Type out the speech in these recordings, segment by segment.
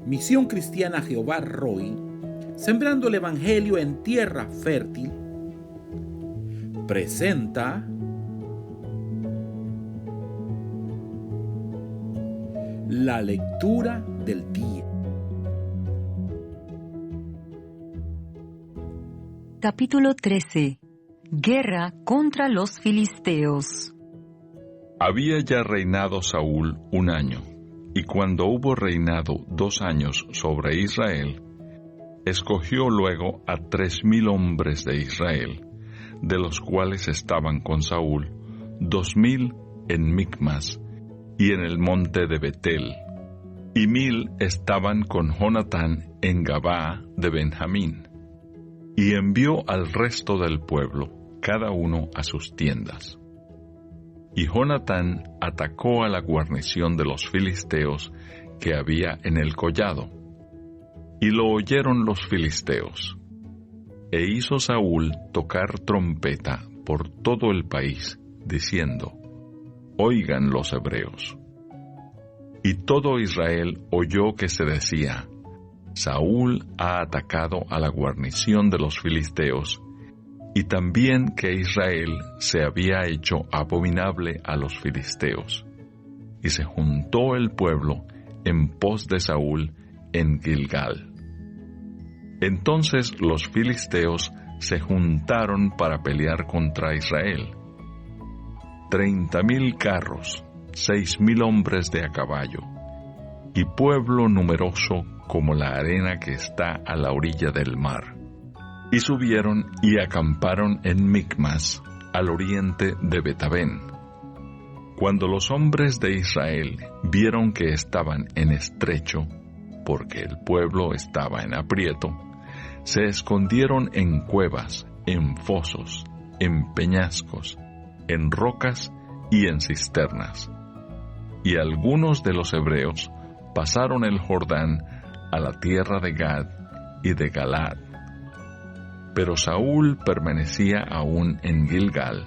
Misión Cristiana Jehová Roy, sembrando el Evangelio en tierra fértil, presenta la lectura del día. Capítulo 13. Guerra contra los filisteos. Había ya reinado Saúl 1 año, y cuando hubo reinado 2 años sobre Israel, escogió luego a 3,000 hombres de Israel, de los cuales estaban con Saúl 2,000 en Micmas y en el monte de Betel, y 1,000 estaban con Jonatán en Gabaa de Benjamín. Y envió al resto del pueblo, cada uno a sus tiendas. Y Jonatán atacó a la guarnición de los filisteos que había en el collado. Y lo oyeron los filisteos. E hizo Saúl tocar trompeta por todo el país, diciendo: Oigan los hebreos. Y todo Israel oyó que se decía: Saúl ha atacado a la guarnición de los filisteos, y también que Israel se había hecho abominable a los filisteos. Y se juntó el pueblo en pos de Saúl en Gilgal. Entonces los filisteos se juntaron para pelear contra Israel. 30,000 carros, 6,000 hombres de a caballo, y pueblo numeroso como la arena que está a la orilla del mar. Y subieron y acamparon en Micmas, al oriente de Betabén. Cuando los hombres de Israel vieron que estaban en estrecho, porque el pueblo estaba en aprieto, se escondieron en cuevas, en fosos, en peñascos, en rocas y en cisternas. Y algunos de los hebreos pasaron el Jordán a la tierra de Gad y de Galaad. Pero Saúl permanecía aún en Gilgal,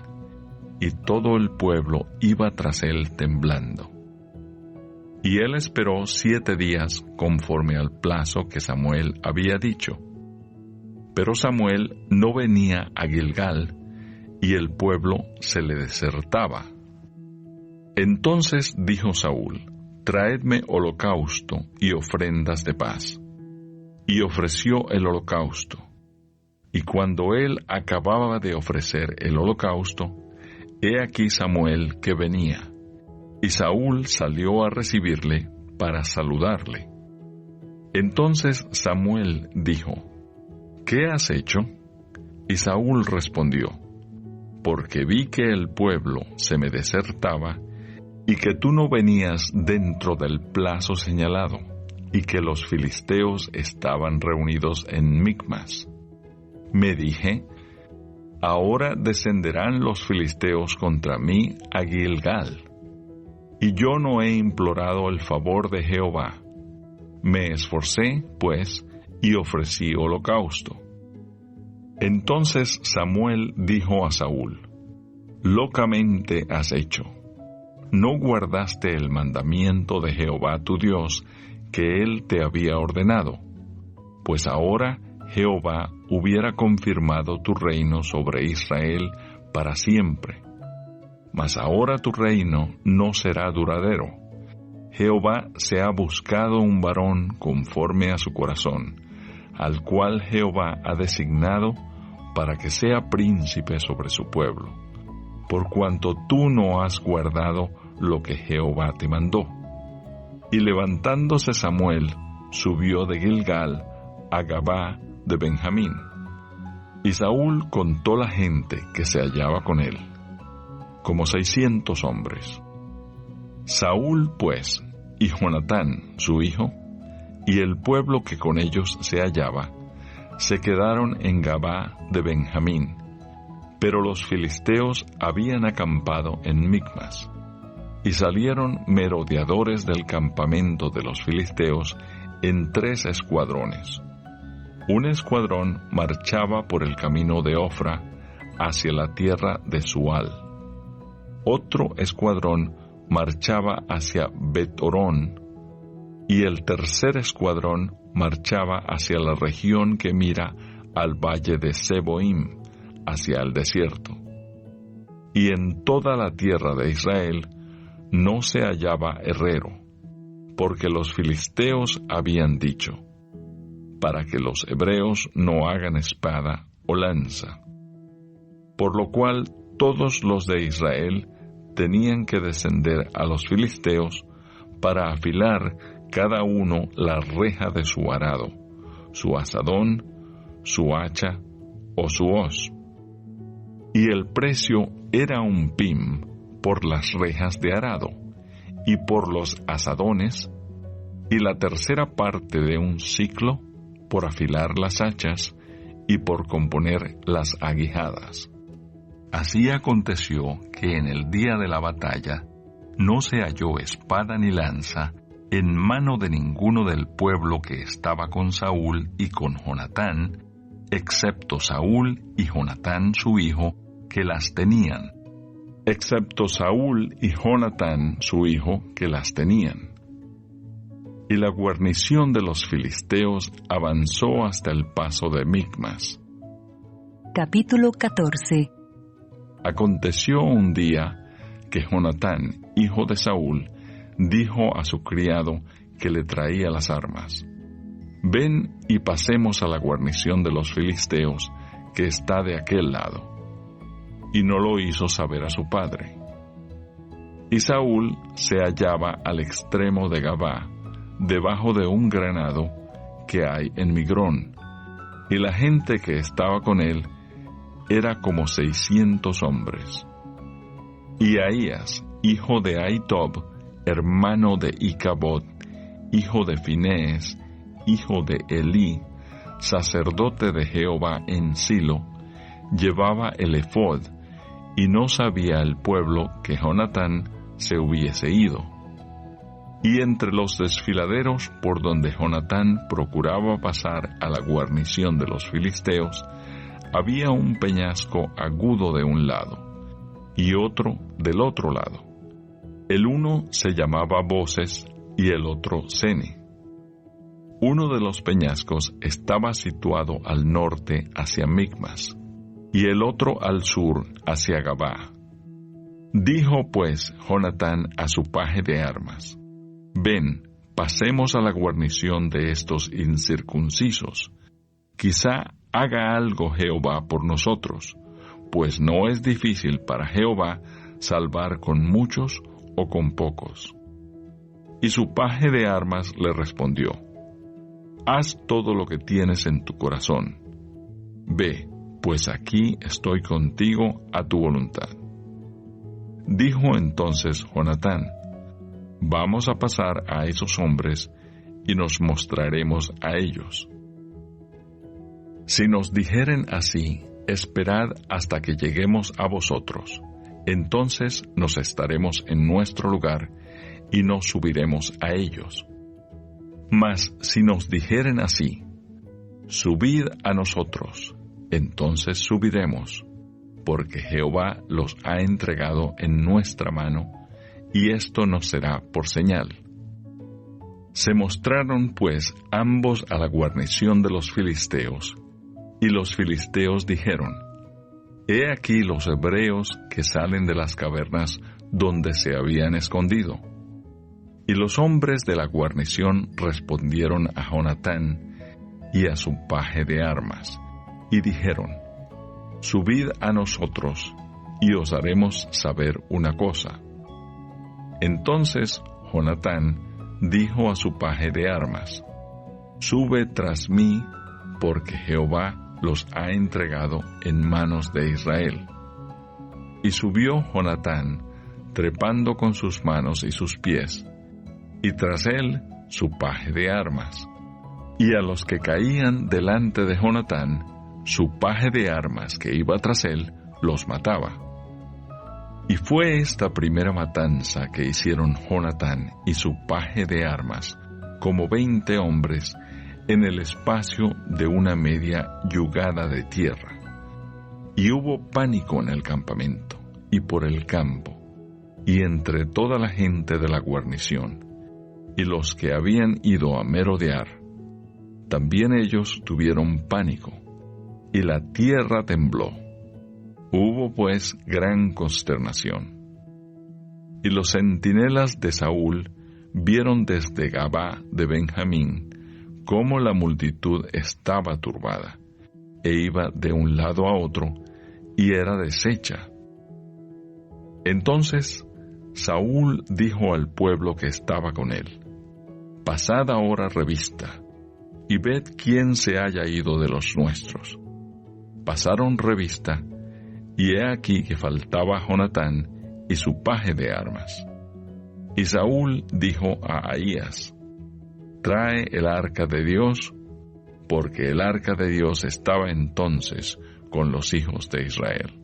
y todo el pueblo iba tras él temblando. Y él esperó 7 días conforme al plazo que Samuel había dicho. Pero Samuel no venía a Gilgal, y el pueblo se le desertaba. Entonces dijo Saúl: Traedme holocausto y ofrendas de paz. Y ofreció el holocausto. Y cuando él acababa de ofrecer el holocausto, he aquí Samuel que venía. Y Saúl salió a recibirle para saludarle. Entonces Samuel dijo: ¿Qué has hecho? Y Saúl respondió: Porque vi que el pueblo se me desertaba, y que tú no venías dentro del plazo señalado, y que los filisteos estaban reunidos en Micmas. Me dije: Ahora descenderán los filisteos contra mí a Gilgal. Y yo no he implorado el favor de Jehová. Me esforcé, pues, y ofrecí holocausto. Entonces Samuel dijo a Saúl: Locamente has hecho. No guardaste el mandamiento de Jehová tu Dios, que él te había ordenado. Pues ahora Jehová hubiera confirmado tu reino sobre Israel para siempre. Mas ahora tu reino no será duradero. Jehová se ha buscado un varón conforme a su corazón, al cual Jehová ha designado para que sea príncipe sobre su pueblo, por cuanto tú no has guardado lo que Jehová te mandó. Y levantándose Samuel, subió de Gilgal a Gabaa de Benjamín. Y Saúl contó la gente que se hallaba con él, como 600 hombres. Saúl, pues, y Jonatán, su hijo, y el pueblo que con ellos se hallaba, se quedaron en Gabaa de Benjamín, pero los filisteos habían acampado en Micmas. Y salieron merodeadores del campamento de los filisteos en 3 escuadrones. Un escuadrón marchaba por el camino de Ofra hacia la tierra de Sual. Otro escuadrón marchaba hacia Bet-Horón, y el tercer escuadrón marchaba hacia la región que mira al valle de Seboim, hacia el desierto. Y en toda la tierra de Israel no se hallaba herrero, porque los filisteos habían dicho, para que los hebreos no hagan espada o lanza. Por lo cual todos los de Israel tenían que descender a los filisteos para afilar cada uno la reja de su arado, su azadón, su hacha o su hoz. Y el precio era un pim por las rejas de arado, y por los azadones, y la tercera parte de un siclo por afilar las hachas y por componer las aguijadas. Así aconteció que en el día de la batalla no se halló espada ni lanza en mano de ninguno del pueblo que estaba con Saúl y con Jonatán, excepto Saúl y Jonatán su hijo, que las tenían. Excepto Saúl y Jonatán su hijo, que las tenían. Y la guarnición de los filisteos avanzó hasta el paso de Micmas. Capítulo 14. Aconteció un día que Jonatán, hijo de Saúl, dijo a su criado que le traía las armas: «Ven y pasemos a la guarnición de los filisteos, que está de aquel lado». Y no lo hizo saber a su padre. Y Saúl se hallaba al extremo de Gabá, debajo de un granado que hay en Migrón, y la gente que estaba con él era como 600 hombres. Y Ahías, hijo de Ahitob, hermano de Icabod, hijo de Finees, hijo de Elí, sacerdote de Jehová en Silo, llevaba el ephod, y no sabía el pueblo que Jonatán se hubiese ido. Y entre los desfiladeros por donde Jonatán procuraba pasar a la guarnición de los filisteos, había un peñasco agudo de un lado, y otro del otro lado. El uno se llamaba Boses, y el otro Sene. Uno de los peñascos estaba situado al norte hacia Micmas, y el otro al sur hacia Gabá. Dijo pues Jonatán a su paje de armas: «Ven, pasemos a la guarnición de estos incircuncisos. Quizá haga algo Jehová por nosotros, pues no es difícil para Jehová salvar con muchos o con pocos». Y su paje de armas le respondió: «Haz todo lo que tienes en tu corazón. Ve, pues aquí estoy contigo a tu voluntad». Dijo entonces Jonatán: «Vamos a pasar a esos hombres y nos mostraremos a ellos. Si nos dijeren así, esperad hasta que lleguemos a vosotros, entonces nos estaremos en nuestro lugar y nos subiremos a ellos. Mas si nos dijeren así, subid a nosotros, entonces subiremos, porque Jehová los ha entregado en nuestra mano, y esto nos será por señal». Se mostraron pues ambos a la guarnición de los filisteos, y los filisteos dijeron: «He aquí los hebreos que salen de las cavernas donde se habían escondido». Y los hombres de la guarnición respondieron a Jonatán y a su paje de armas, y dijeron: «Subid a nosotros, y os haremos saber una cosa». Entonces Jonatán dijo a su paje de armas: «Sube tras mí, porque Jehová los ha entregado en manos de Israel». Y subió Jonatán, trepando con sus manos y sus pies, y tras él su paje de armas. Y a los que caían delante de Jonatán, su paje de armas que iba tras él los mataba. Y fue esta primera matanza que hicieron Jonatán y su paje de armas, como 20 hombres, en el espacio de una media yugada de tierra. Y hubo pánico en el campamento, y por el campo, y entre toda la gente de la guarnición, y los que habían ido a merodear, también ellos tuvieron pánico, y la tierra tembló. Hubo pues gran consternación. Y los centinelas de Saúl vieron desde Gabá de Benjamín cómo la multitud estaba turbada, e iba de un lado a otro, y era deshecha. Entonces Saúl dijo al pueblo que estaba con él: Pasad ahora revista, y ved quién se haya ido de los nuestros. Pasaron revista, y he aquí que faltaba Jonatán y su paje de armas. Y Saúl dijo a Ahías: Trae el arca de Dios, porque el arca de Dios estaba entonces con los hijos de Israel.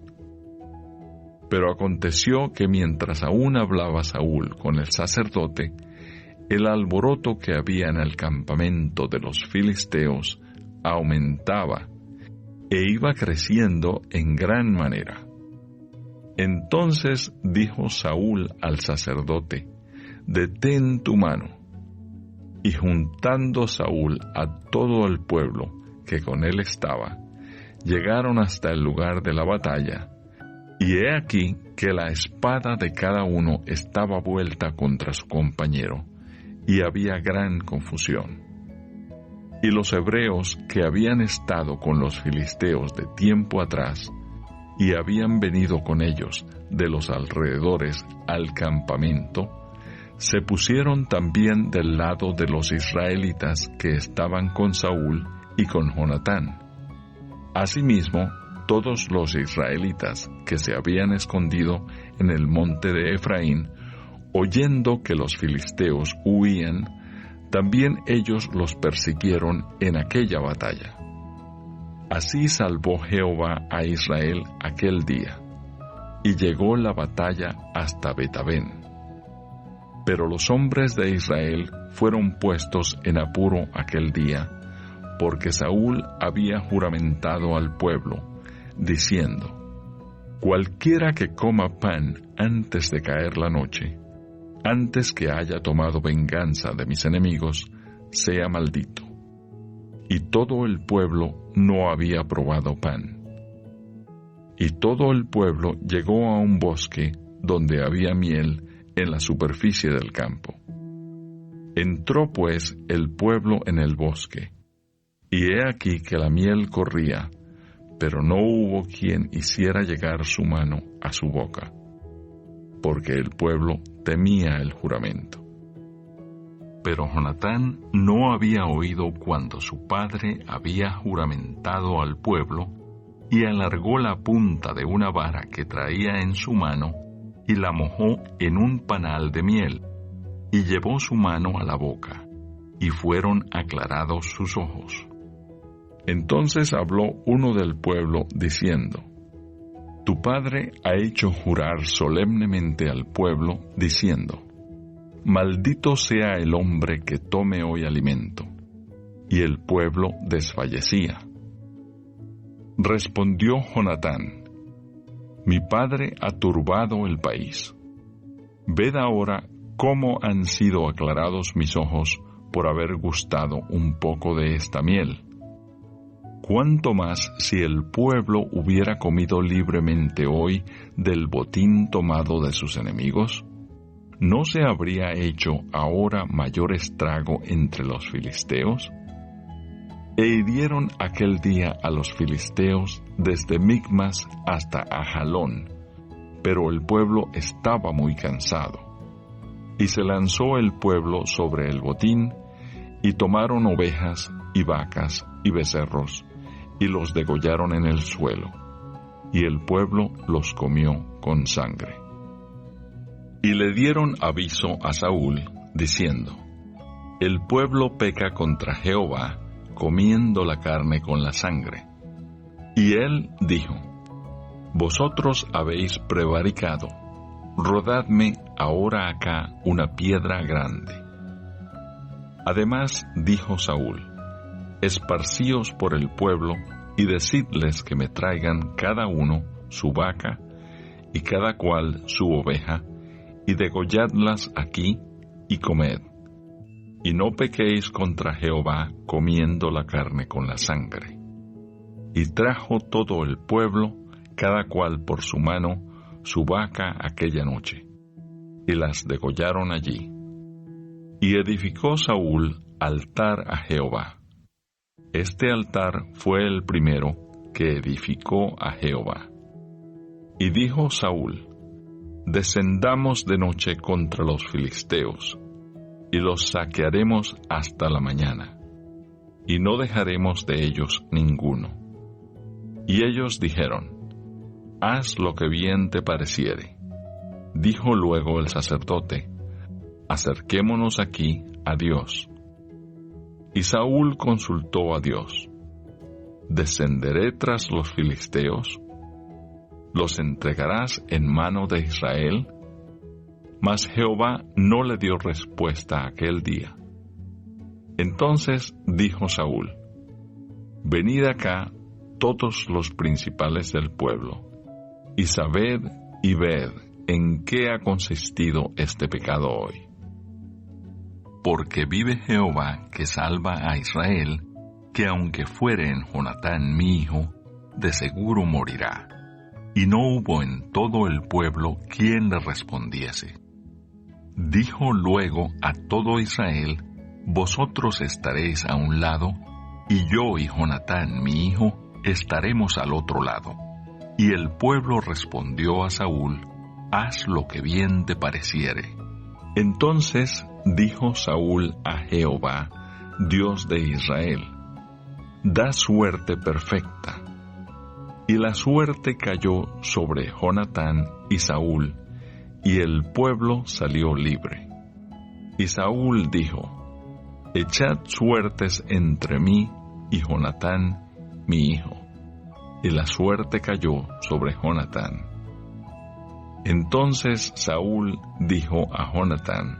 Pero aconteció que mientras aún hablaba Saúl con el sacerdote, el alboroto que había en el campamento de los filisteos aumentaba e iba creciendo en gran manera. Entonces dijo Saúl al sacerdote: Detén tu mano. Y juntando Saúl a todo el pueblo que con él estaba, llegaron hasta el lugar de la batalla, y he aquí que la espada de cada uno estaba vuelta contra su compañero, y había gran confusión. Y los hebreos que habían estado con los filisteos de tiempo atrás, y habían venido con ellos de los alrededores al campamento, se pusieron también del lado de los israelitas que estaban con Saúl y con Jonatán. Asimismo, todos los israelitas que se habían escondido en el monte de Efraín, oyendo que los filisteos huían, también ellos los persiguieron en aquella batalla. Así salvó Jehová a Israel aquel día, y llegó la batalla hasta Betabén. Pero los hombres de Israel fueron puestos en apuro aquel día, porque Saúl había juramentado al pueblo, diciendo: Cualquiera que coma pan antes de caer la noche, antes que haya tomado venganza de mis enemigos, sea maldito. Y todo el pueblo no había probado pan. Y todo el pueblo llegó a un bosque donde había miel en la superficie del campo. Entró pues el pueblo en el bosque, y he aquí que la miel corría, pero no hubo quien hiciera llegar su mano a su boca, porque el pueblo temía el juramento. Pero Jonatán no había oído cuando su padre había juramentado al pueblo, y alargó la punta de una vara que traía en su mano, y la mojó en un panal de miel, y llevó su mano a la boca, y fueron aclarados sus ojos. Entonces habló uno del pueblo, diciendo: Tu padre ha hecho jurar solemnemente al pueblo, diciendo: Maldito sea el hombre que tome hoy alimento. Y el pueblo desfallecía. Respondió Jonatán: Mi padre ha turbado el país. Ved ahora cómo han sido aclarados mis ojos por haber gustado un poco de esta miel. ¿Cuánto más si el pueblo hubiera comido libremente hoy del botín tomado de sus enemigos? ¿No se habría hecho ahora mayor estrago entre los filisteos? E hirieron aquel día a los filisteos desde Micmas hasta Ajalón, pero el pueblo estaba muy cansado. Y se lanzó el pueblo sobre el botín, y tomaron ovejas y vacas y becerros, y los degollaron en el suelo, y el pueblo los comió con sangre. Y le dieron aviso a Saúl, diciendo: El pueblo peca contra Jehová, comiendo la carne con la sangre. Y él dijo: Vosotros habéis prevaricado, rodadme ahora acá una piedra grande. Además dijo Saúl: Esparcíos por el pueblo, y decidles que me traigan cada uno su vaca, y cada cual su oveja, y degolladlas aquí, y comed, y no pequéis contra Jehová comiendo la carne con la sangre. Y trajo todo el pueblo, cada cual por su mano, su vaca aquella noche, y las degollaron allí. Y edificó Saúl altar a Jehová. Este altar fue el primero que edificó a Jehová. Y dijo Saúl: descendamos de noche contra los filisteos, y los saquearemos hasta la mañana, y no dejaremos de ellos ninguno. Y ellos dijeron: haz lo que bien te pareciere. Dijo luego el sacerdote: acerquémonos aquí a Dios. Y Saúl consultó a Dios: ¿descenderé tras los filisteos? ¿Los entregarás en mano de Israel? Mas Jehová no le dio respuesta aquel día. Entonces dijo Saúl: venid acá todos los principales del pueblo, y sabed y ved en qué ha consistido este pecado hoy. Porque vive Jehová que salva a Israel, que aunque fuere en Jonatán mi hijo, de seguro morirá. Y no hubo en todo el pueblo quien le respondiese. Dijo luego a todo Israel: vosotros estaréis a un lado, y yo y Jonatán mi hijo estaremos al otro lado. Y el pueblo respondió a Saúl: haz lo que bien te pareciere. Entonces dijo Saúl a Jehová, Dios de Israel: da suerte perfecta. Y la suerte cayó sobre Jonatán y Saúl, y el pueblo salió libre. Y Saúl dijo: echad suertes entre mí y Jonatán mi hijo. Y la suerte cayó sobre Jonatán. Entonces Saúl dijo a Jonatán: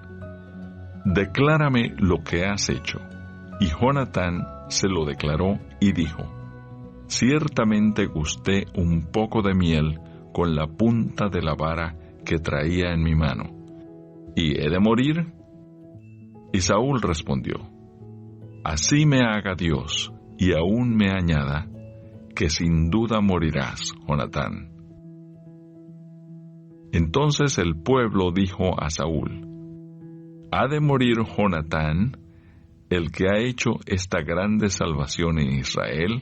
declárame lo que has hecho. Y Jonatán se lo declaró y dijo: ciertamente gusté un poco de miel con la punta de la vara que traía en mi mano, ¿y he de morir? Y Saúl respondió: así me haga Dios, y aún me añada, que sin duda morirás, Jonatán. Entonces el pueblo dijo a Saúl: ¿ha de morir Jonatán, el que ha hecho esta grande salvación en Israel?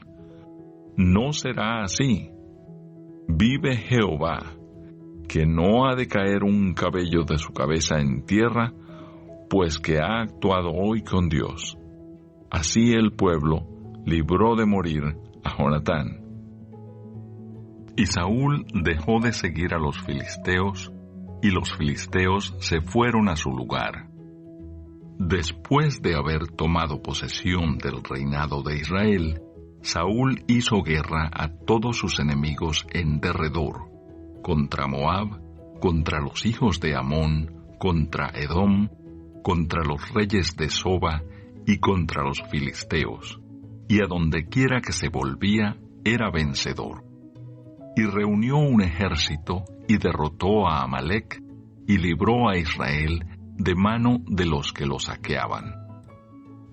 No será así. Vive Jehová, que no ha de caer un cabello de su cabeza en tierra, pues que ha actuado hoy con Dios. Así el pueblo libró de morir a Jonatán. Y Saúl dejó de seguir a los filisteos, y los filisteos se fueron a su lugar. Después de haber tomado posesión del reinado de Israel, Saúl hizo guerra a todos sus enemigos en derredor, contra Moab, contra los hijos de Amón, contra Edom, contra los reyes de Soba y contra los filisteos, y a donde quiera que se volvía era vencedor. Y reunió un ejército y derrotó a Amalec y libró a Israel de mano de los que lo saqueaban.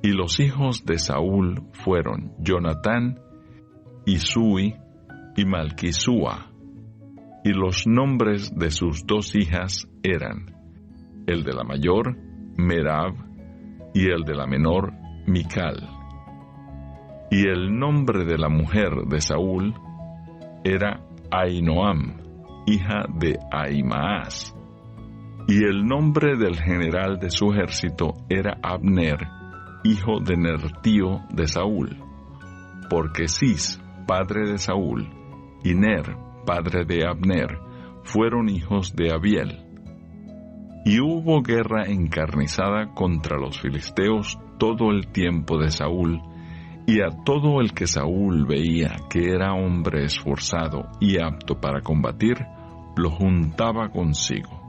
Y los hijos de Saúl fueron Jonatán, Isui y Malquisúa, y los nombres de sus dos hijas eran: el de la mayor, Merab, y el de la menor, Mical. Y el nombre de la mujer de Saúl era Ahinoam, hija de Ahimaas. Y el nombre del general de su ejército era Abner, hijo de Ner, de Saúl, porque Cis, padre de Saúl, y Ner, padre de Abner, fueron hijos de Abiel. Y hubo guerra encarnizada contra los filisteos todo el tiempo de Saúl, y a todo el que Saúl veía que era hombre esforzado y apto para combatir, lo juntaba consigo.